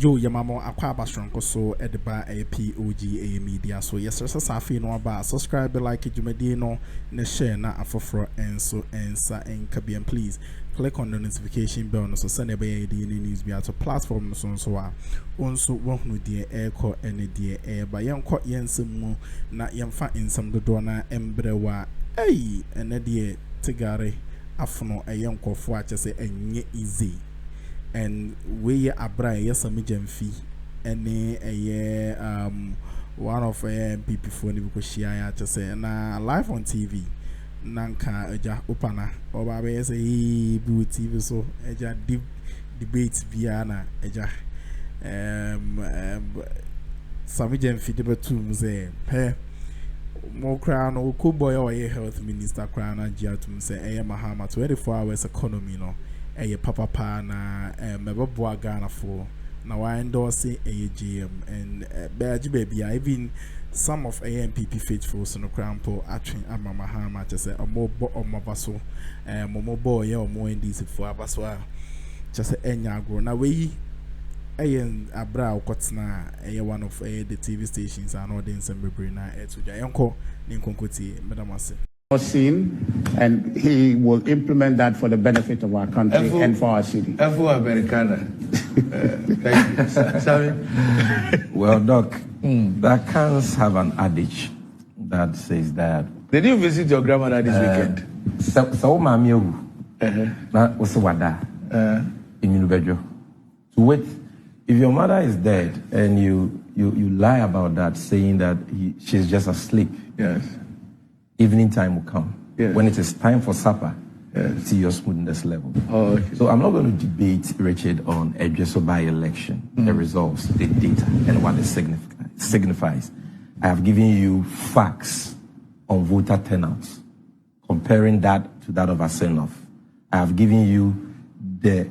Yo Yamamo Aquaba Stronko so at the bar a POG Media. So yes, Safi no about subscribe, like it, you may no share na afofro and so answer and Kabian please click on the notification bell so send a bay the news be out to platform so so won't no dear air core any dear air by young court yensum na young fat in some the dona embrewa ay and a dear tigare afono a young coffee just say and easy. And we abra yes a fee any a one of NPP for the because she just say na live on TV nanka eja opana or baby say bu TV so eja debate biana eja some fee the two say hey more crown or cool boy or health minister crown and jatum say Mahama 24 hours economy no a papa na mebabo Ghana for now I endorse a GM and baby even some of NPP faithfuls no crampo actually Mahama just say a more baso more Boye or more NDC for abaswa just a nyagro now we abra kotna one of the TV stations and audience and brina to Jayanko Ninkonkoti Madam Seen, and he will implement that for the benefit of our country and for our city. Americana. Thank you. Sorry. Well, Doc, Dakans have an adage that says that. Did you visit your grandmother this weekend? So, Mammy, that was Wada in Univejo. So, wait, if your mother is dead and you lie about that, saying that she's just asleep. Yes. Evening time will come. Yes. When it is time for supper, yes. See your smoothness level. Oh, okay. So I'm not going to debate, Richard, on a just by-election, the results, the data, and what it signifies. I have given you facts on voter turnouts, comparing that to that of Asenov. I have given you the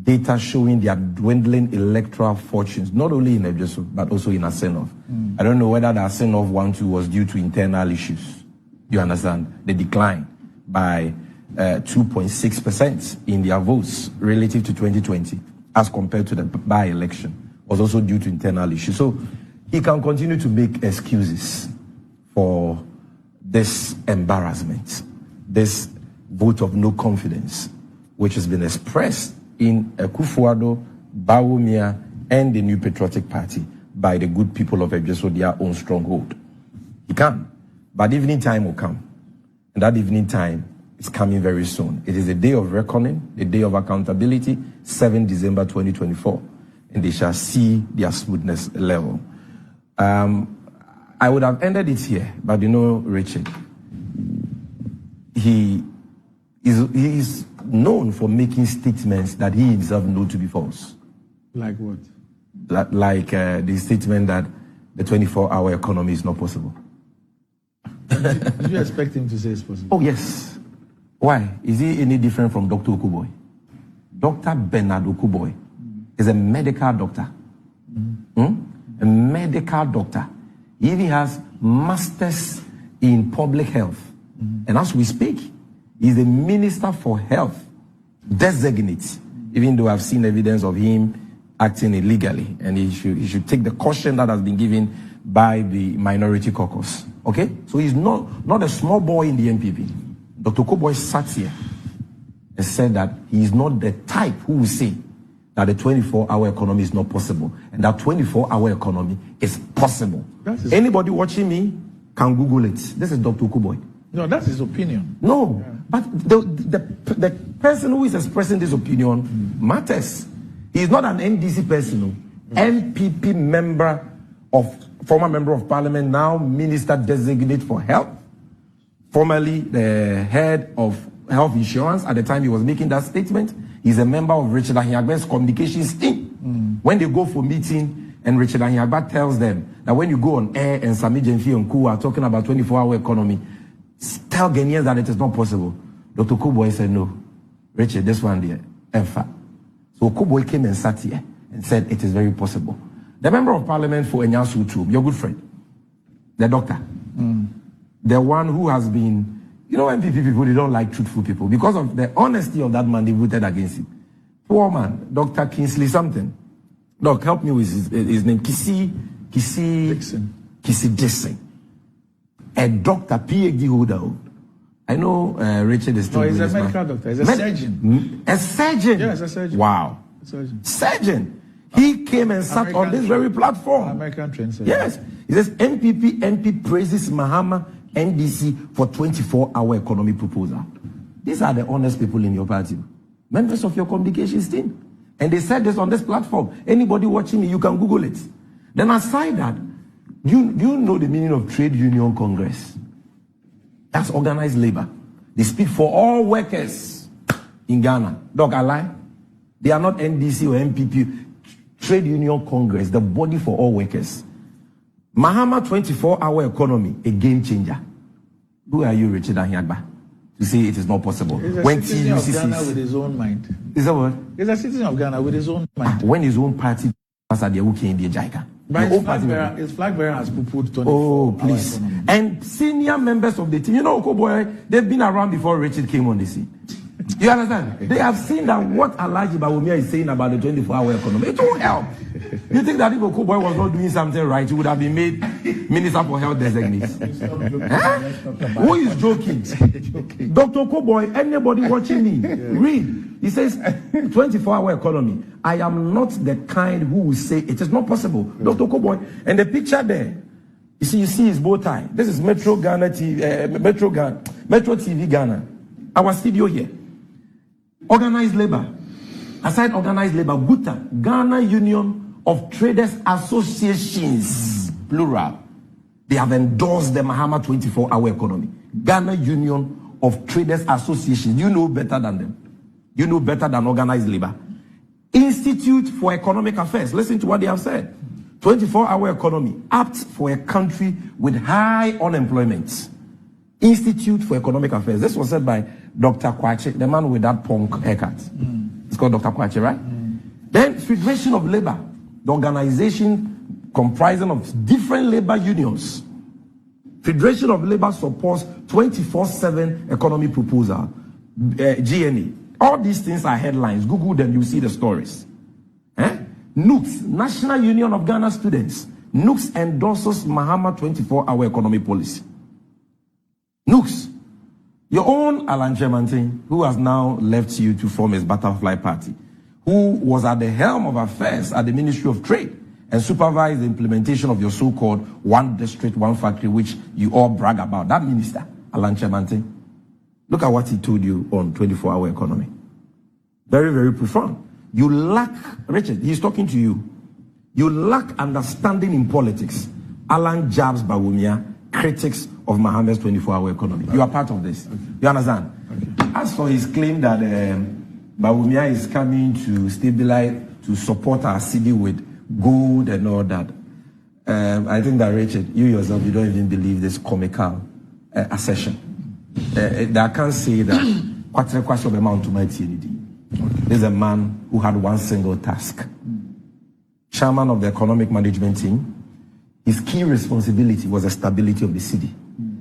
data showing their dwindling electoral fortunes, not only in Ebjeso, but also in Asenov. I don't know whether the Asenov 1-2 was due to internal issues. You understand? The decline by 2.6% in their votes relative to 2020 as compared to the by-election was also due to internal issues. So he can continue to make excuses for this embarrassment, this vote of no confidence, which has been expressed in Akuffo, Bawumia, and the New Patriotic Party by the good people of Ebjeso, their own stronghold. He can. But evening time will come. And that evening time is coming very soon. It is a day of reckoning, a day of accountability, 7 December 2024. And they shall see their smoothness level. I would have ended it here, but you know, Richard, he is known for making statements that he himself knows to be false. Like what? Like the statement that the 24-hour economy is not possible. Did you expect him to say it's possible? Oh, yes. Why? Is he any different from Dr. Okuboy? Dr. Bernard Okuboy is a medical doctor. A medical doctor. He even has masters in public health. And as we speak, he's the Minister for Health designate, even though I've seen evidence of him acting illegally. And he should take the caution that has been given by the minority caucus. Okay? So he's not a small boy in the NPP. Dr. Okuboy sat here and said that he is not the type who will say that the 24-hour economy is not possible. And that 24-hour economy is possible. Anybody watching me can Google it. This is Dr. Okuboy. No, that's his opinion. No, but the person who is expressing this opinion matters. He is not an NDC person. NPP member former member of parliament, now minister designate for health, formerly the head of health insurance at the time he was making that statement. He's a member of Richard Ahiagba's communications team. When they go for meeting and Richard Ahiagba tells them that when you go on air and Sami Jenfi and Ku are talking about 24-hour economy, tell Ghanaians that it is not possible. Dr. Okuboy said, no, Richard, this one there, EFA. So Okuboy came and sat here and said it is very possible. The member of parliament for Enyasu Tube, your good friend, the doctor, the one who has been, you know, NPP people, they don't like truthful people. Because of the honesty of that man, they voted against him. Poor man, Dr. Kingsley something. Doc, help me with his name. Kisi Dixon. A doctor, PhD holder. I know Richard is still. No, he's a medical doctor. He's a surgeon. A surgeon? Yes, a surgeon. Wow. A surgeon. Surgeon. He came and sat on this very platform. American trained surgeon. Yes. He says NPP praises Mahama NDC for 24-hour economy proposal. These are the honest people in your party. Members of your communications team. And they said this on this platform. Anybody watching me, you can Google it. Then aside that, you know the meaning of Trade Union Congress. That's organized labor. They speak for all workers in Ghana. Doc, I lie? They are not NDC or NPP. Trade Union Congress, the body for all workers. Mahama 24-hour economy, a game changer. Who are you, Richard Ahiagba, to say it is not possible? He's a when citizen of Ghana with his own mind. Is that what? He's a citizen of Ghana with his own mind. When his own party was at the Jaika. But his flag bearer has put 24. Oh, please. And senior members of the team, you know, Boye, they've been around before Richard came on the scene. You understand? They have seen that what Alhaji Bawumia is saying about the 24-hour economy, it won't help. You think that if Boye was not doing something right, he would have been made Minister for Health Designate? Who is joking? Dr. Boye, anybody watching me, read. He says, 24-hour economy. I am not the kind who will say it is not possible. Dr. Boye, and the picture there, you see his bow tie. This is Metro TV Ghana. Our studio here. Organized labor. Aside organized labor, GUTA, Ghana Union of Traders Associations, plural. They have endorsed the Mahama 24-hour economy. Ghana Union of Traders Associations. You know better than them. You know better than organized labor. Institute for Economic Affairs. Listen to what they have said. 24-hour economy, apt for a country with high unemployment. Institute for Economic Affairs. This was said by Dr. Kwache, the man with that punk haircut. It's called Dr. Kwache, right? Then Federation of Labor, the organization comprising of different labor unions. Federation of Labor supports 24/7 economy proposal, GNA. All these things are headlines. Google them, you see the stories. NUCS, National Union of Ghana Students. NUCS endorses Mahama 24-hour economy policy. NUCS, your own Alan Chemantin, who has now left you to form his butterfly party, who was at the helm of affairs at the Ministry of Trade and supervised the implementation of your so-called one district, one factory, which you all brag about. That minister, Alan Chemantin, look at what he told you on 24-hour economy. Very, very profound. You lack, Richard, he's talking to you. You lack understanding in politics. Alan jabs Bawumia, critics of Mahama's 24-hour economy. You are part of this. Okay. You understand? Okay. As for his claim that Bawumia is coming to stabilize, to support our city with gold and all that, I think that, Richard, you yourself, you don't even believe this comical assertion. I can't say that this is a man who had one single task. Chairman of the economic management team. His key responsibility was the stability of the city.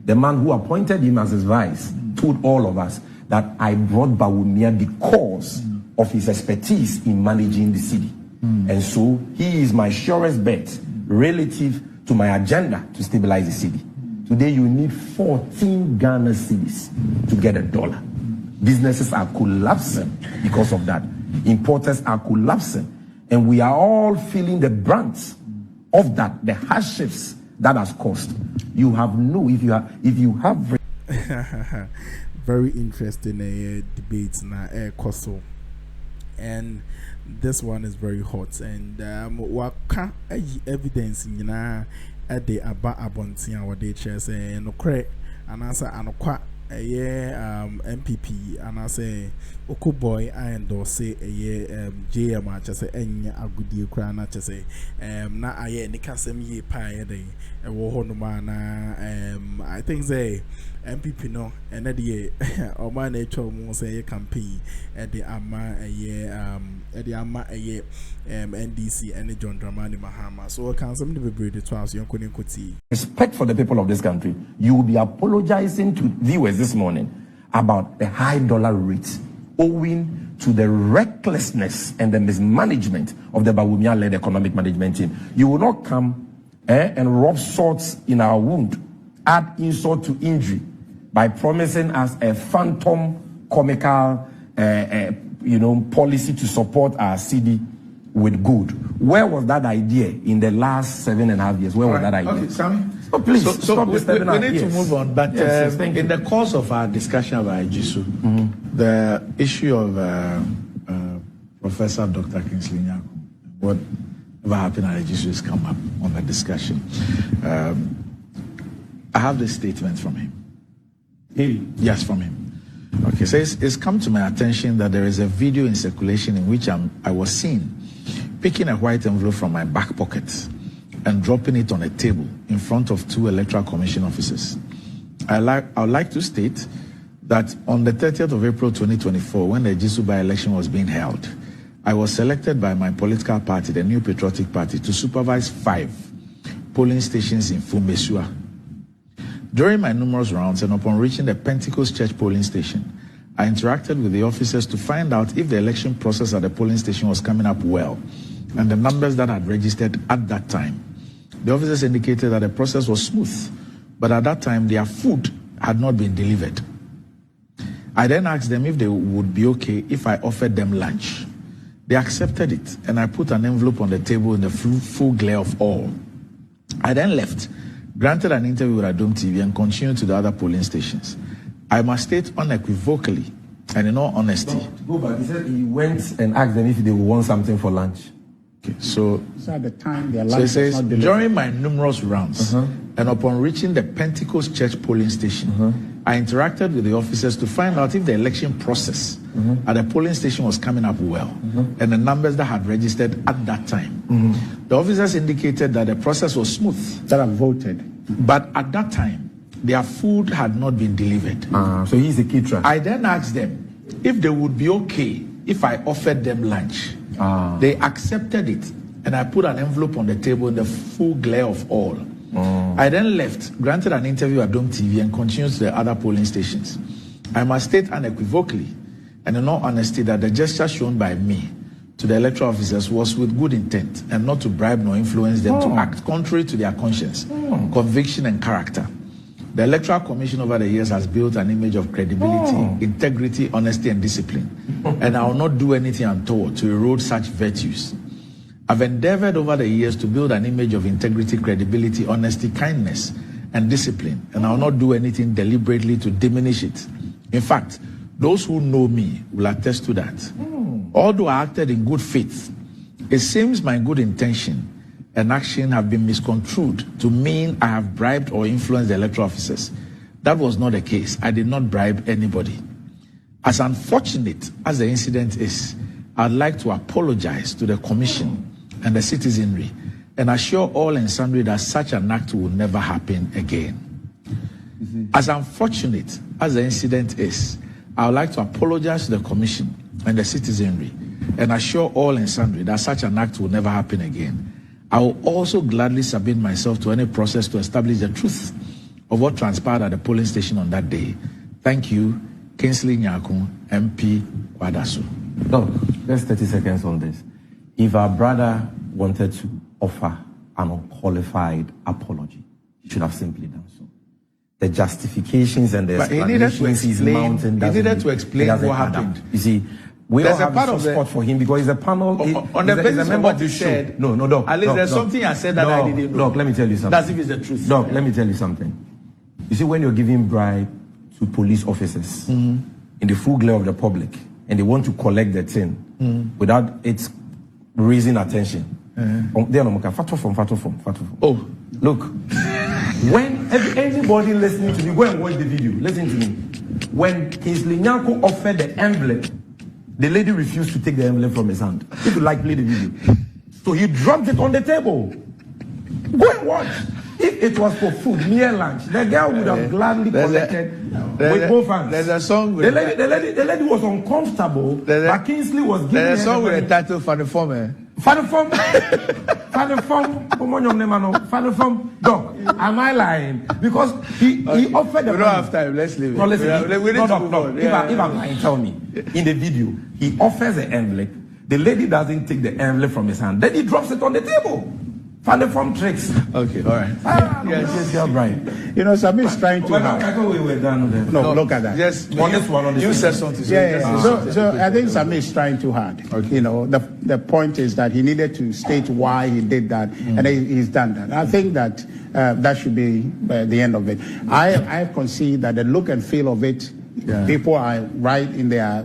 The man who appointed him as his vice told all of us that I brought Bawumia because of his expertise in managing the city. And so he is my surest bet relative to my agenda to stabilize the city. Today you need 14 Ghana cedis to get $1. Businesses are collapsing because of that. Importers are collapsing. And we are all feeling the brunt of that, the hardships that has caused. You have no, if you have very interesting debates na Koso, and this one is very hot, and waka evidence in at the aba abontia what they say no crack and answer anokwa NPP and I say Boye I endorse say JM just say any agudi krana just say na aye ni kasem ye pa day e wo ho no na I think say NPP no and the o man e cho mo say campaign e the ama NDC and John Dramani Mahama, so can somebody be brave to us respect for the people of this country. You will be apologizing to viewers this morning about the high dollar rate owing to the recklessness and the mismanagement of the Bawumia-led economic management team. You will not come and rub salt in our wound, add insult to injury by promising us a phantom comical policy to support our CD with good. Where was that idea in the last 7.5 years? Where was that idea? Okay, Sammy. So please, stop we need to move on. But in the course of our discussion about Ejisu, the issue of Professor Dr. Kingsley Nyaku, whatever happened at Ejisu has come up on the discussion. I have this statement from him. Yes, from him. Okay, so it's come to my attention that there is a video in circulation in which I was seen picking a white envelope from my back pocket and dropping it on a table in front of 2 Electoral Commission officers. I would like to state that on the 30th of April 2024, when the Ejisu by-election was being held, I was selected by my political party, the New Patriotic Party, to supervise 5 polling stations in Fumesua. During my numerous rounds and upon reaching the Pentecost Church polling station, I interacted with the officers to find out if the election process at the polling station was coming up well and the numbers that had registered at that time. The officers indicated that the process was smooth, but at that time their food had not been delivered. I then asked them if they would be okay if I offered them lunch. They accepted it, and I put an envelope on the table in the full glare of all. I then left, granted an interview with Addo TV, and continued to the other polling stations. I must state unequivocally and in all honesty. Go back. He said he went and asked them if they would want something for lunch. Okay, so at the time, their so lunch it says, was not delivered. during my numerous rounds and upon reaching the Pentecost Church polling station, I interacted with the officers to find out if the election process at the polling station was coming up well and the numbers that had registered at that time. The officers indicated that the process was smooth. That have voted. But at that time, their food had not been delivered. So he's the key track. I then asked them if they would be okay if I offered them lunch. They accepted it, and I put an envelope on the table in the full glare of all. I then left, granted an interview at Addo TV, and continued to the other polling stations. I must state unequivocally and in all honesty that the gesture shown by me to the electoral officers was with good intent and not to bribe nor influence them to act contrary to their conscience, conviction, and character. The Electoral Commission over the years has built an image of credibility, integrity, honesty, and discipline. And I will not do anything untoward to erode such virtues. I've endeavored over the years to build an image of integrity, credibility, honesty, kindness, and discipline. And I will not do anything deliberately to diminish it. In fact, those who know me will attest to that. Although I acted in good faith, it seems my good intention and action have been misconstrued to mean I have bribed or influenced the electoral officers. That was not the case. I did not bribe anybody. As unfortunate as the incident is, I'd like to apologize to the commission and the citizenry and assure all and sundry that such an act will never happen again. As unfortunate as the incident is, I would like to apologize to the commission and the citizenry and assure all and sundry that such an act will never happen again. I will also gladly submit myself to any process to establish the truth of what transpired at the polling station on that day. Thank you, Kingsley Nyaku, MP, Kwadaso. Doc, just 30 seconds on this. If our brother wanted to offer an unqualified apology, he should have simply done so. The justifications and the explanations he's mounting he needed to explain what happened. You see, we all have a support for him because he's a panel. On the basis of what you said, no, Doc. At least there's something I said that I didn't know. Doc, let me tell you something. That's if it's the truth. Doc, let me tell you something. You see, when you're giving bribe to police officers in the full glare of the public and they want to collect the thing without its raising attention, oh, look, when anybody listening to me, go and watch the video. Listen to me. When Kingsley Nyaku offered the envelope, the lady refused to take the envelope from his hand. If you like, play the video. So he dropped it on the table. Go and watch. If it was for food, mere lunch, the girl would have gladly collected with both hands. There's a song with the lady was uncomfortable, but Kingsley was giving there's a song with a title for the former. For the former. Doc, am I lying? Because he offered the We don't have time. Let's leave it. No, listen. We need to move on. If I'm lying, tell me. In the video, he offers the envelope. The lady doesn't take the envelope from his hand. Then he drops it on the table. Find the form tricks. Okay, all right. Yes, you're right. You know, Sami is trying to. I thought we were done with No, look at that. Yes, on this one. You said something. So I think Sami is trying too hard. Okay. You know, the point is that he needed to state why he did that, and he's done that. I think that that should be the end of it. I concede that the look and feel of it. Yeah. People are right in their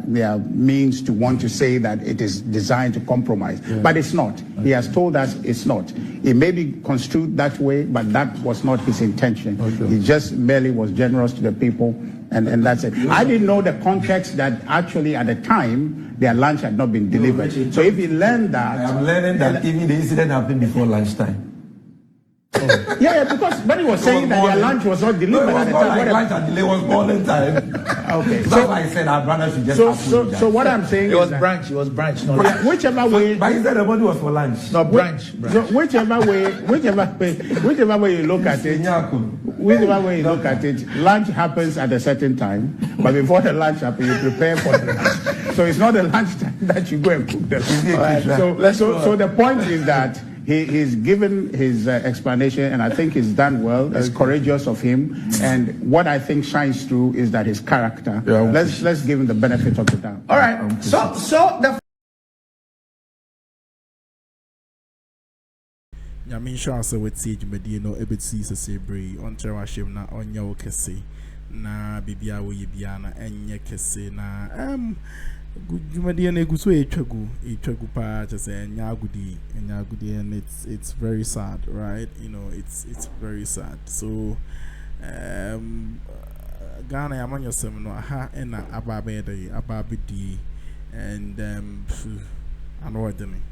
means to want to say that it is designed to compromise, but it's not. Okay. He has told us it's not. It may be construed that way, but that was not his intention. Okay. He just merely was generous to the people, and that's it. I didn't know the context that actually at the time their lunch had not been delivered. So if he learned that, I'm learning that even the incident happened before lunchtime. Oh. Yeah, because when he was saying that their lunch was not delivered at the time. Lunch and delay was morning time. Okay. So I said our brother should just so what I'm saying it was brunch. It was brunch. No, whichever way. But he said the body was for lunch. No, brunch. So whichever way you look at it, lunch happens at a certain time. But before the lunch happens, you prepare for the lunch. So it's not the lunch time that you go and cook the lunch. Right. So the point is that. He's given his explanation, and I think he's done well. It's courageous of him, and what I think shines through is that his character. Yeah, let's give him the benefit of the doubt. All right. So the. Yamin Shasa with Sage Medino, a bit sees a sabri on Terrashim na on your kese na Bibia Wibiana and Yakese na Jumadia Negusu Echagu pa just and Yagudi and it's very sad, right? You know, it's very sad. So Ghana among your seminar ha and Ababidi and unordinary.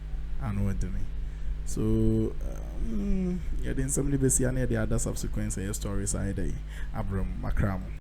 So yeah, then somebody be see any of the other subsequent stories I day Akroma.